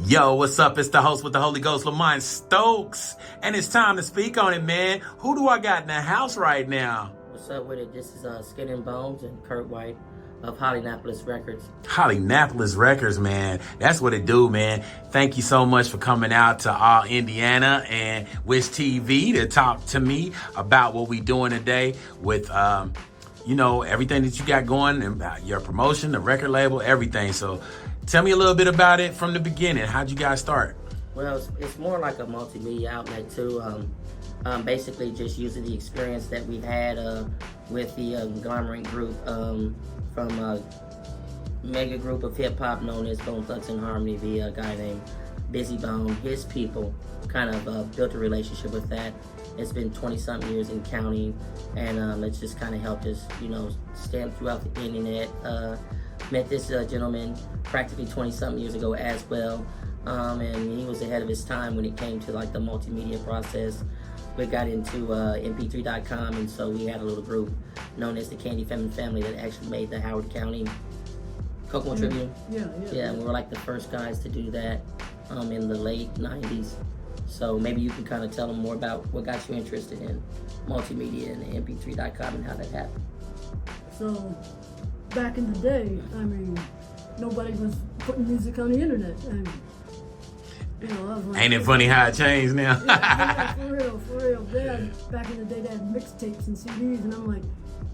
Yo, what's up? It's the host with the Holy Ghost, Lamont Stokes. And it's time to speak on it, man. Who do I got in the house right now? What's up with it? This is Skin and Bones and Kurt White of HollyNapolis Records. HollyNapolis Records, man. That's what it do, man. Thank you so much for coming out to All Indiana and Wish TV to talk to me about what we doing today with, everything that you got going, and your promotion, the record label, everything. So tell me a little bit about it from the beginning. How'd you guys start? Well, it's more like a multimedia outlet too. Basically just using the experience that we've had with the conglomerate group from a mega group of hip hop known as Bone Thugs and Harmony via a guy named Busy Bone. His people kind of built a relationship with that. It's been 20-something years in counting, and it's just kind of helped us, stand throughout the internet. Met this gentleman practically 20-something years ago as well, and he was ahead of his time when it came to like the multimedia process. We got into mp3.com, and so we had a little group known as the Candy Family that actually made the Howard County Kokomo Tribune. Yeah, and we were like the first guys to do that in the late 90s. So maybe you can kind of tell them more about what got you interested in multimedia and mp3.com and how that happened. So back in the day, nobody was putting music on the internet. And, I was like, Ain't it funny how it changed now? yeah, for real. Back in the day, they had mixtapes and CDs, and I'm like,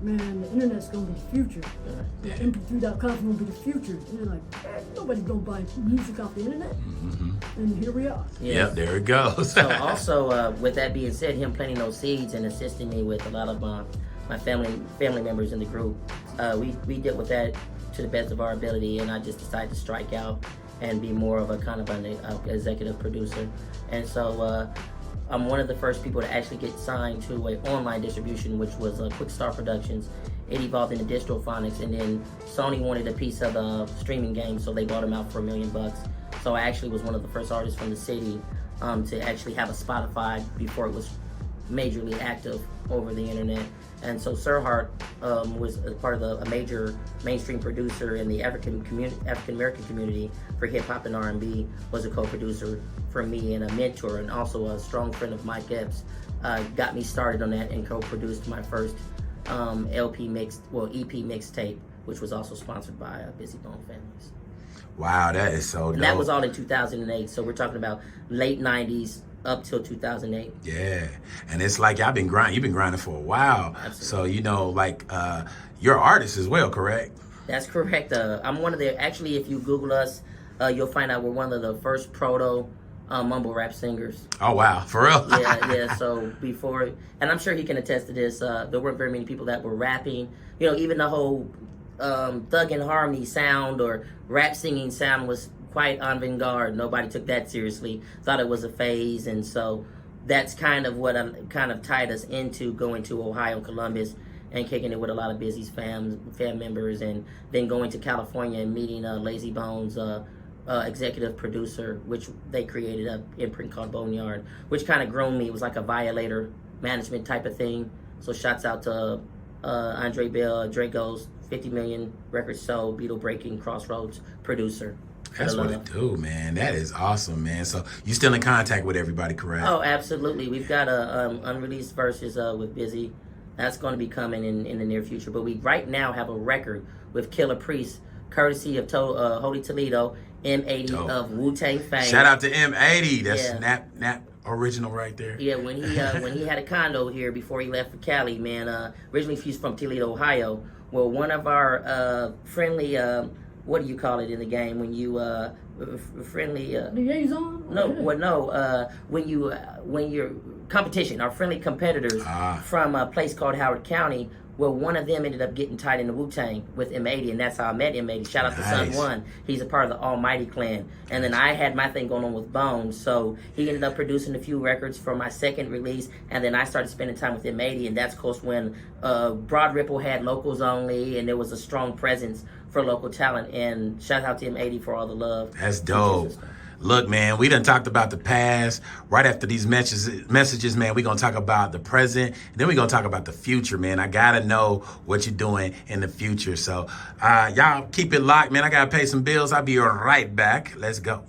man, the internet's gonna be the future. Yeah. mp3.com's gonna be the future. And they're like, nobody's gonna buy music off the internet. Mm-hmm. And here we are. Yep, there it goes. So also, with that being said, him planting those seeds and assisting me with a lot of my family members in the group, we dealt with that to the best of our ability, and I just decided to strike out and be more of a kind of an executive producer. And so I'm one of the first people to actually get signed to an online distribution, which was Quick Start Productions. It evolved into Distrophonics, and then Sony wanted a piece of the streaming game, so they bought them out for $1 million. So I actually was one of the first artists from the city to actually have a Spotify before it was majorly active over the internet. And so Sir Hart was a part of a major mainstream producer in the African American community for hip hop and R&B, was a co-producer for me and a mentor, and also a strong friend of Mike Epps. Got me started on that and co-produced my first EP mixtape, which was also sponsored by Busy Bone Families. Wow, that is so dope. And that was all in 2008, so we're talking about late 90s up till 2008. Yeah, and it's like you've been grinding for a while. Absolutely. So you're artist as well, correct? That's correct. I'm one of the, actually, if you Google us, you'll find out we're one of the first proto mumble rap singers. Oh wow, for real? Yeah. So before, and I'm sure he can attest to this, there weren't very many people that were rapping. Even the whole Thug and Harmony sound or rap singing sound was quite avant-garde. Nobody took that seriously, thought it was a phase, and so that's kind of what kind of tied us into going to Ohio, Columbus, and kicking it with a lot of Busy's fam members, and then going to California and meeting Lazy Bones, executive producer, which they created an imprint called Boneyard, which kind of groomed me. It was like a Violator management type of thing. So shouts out to Andre Bell, Draco's 50 million records sold, Beetle Breaking, Crossroads producer. That's what it do, man. That is awesome, man. So you still in contact with everybody, correct? Oh, absolutely. We've got unreleased verses with Busy. That's going to be coming in the near future. But we right now have a record with Killer Priest, courtesy of Holy Toledo, M80 of Wu-Tang fame. Shout out to M80. That's Nap original right there. Yeah, when he had a condo here before he left for Cali, man. Originally he's from Toledo, Ohio. Well, one of our friendly, what do you call it in the game when you friendly Liaison? when you're competition, our friendly competitors from a place called Howard County. Well, one of them ended up getting tied into Wu-Tang with M80, and that's how I met M80. Shout out to Son One. He's a part of the Almighty Clan. And then I had my thing going on with Bones, so he ended up producing a few records for my second release, and then I started spending time with M80, and that's, of course, when Broad Ripple had locals only, and there was a strong presence for local talent. And shout out to M80 for all the love. That's dope. Look, man, we done talked about the past. Right after these messages, man, we're going to talk about the present. And then we're going to talk about the future, man. I got to know what you're doing in the future. So y'all keep it locked, man. I got to pay some bills. I'll be right back. Let's go.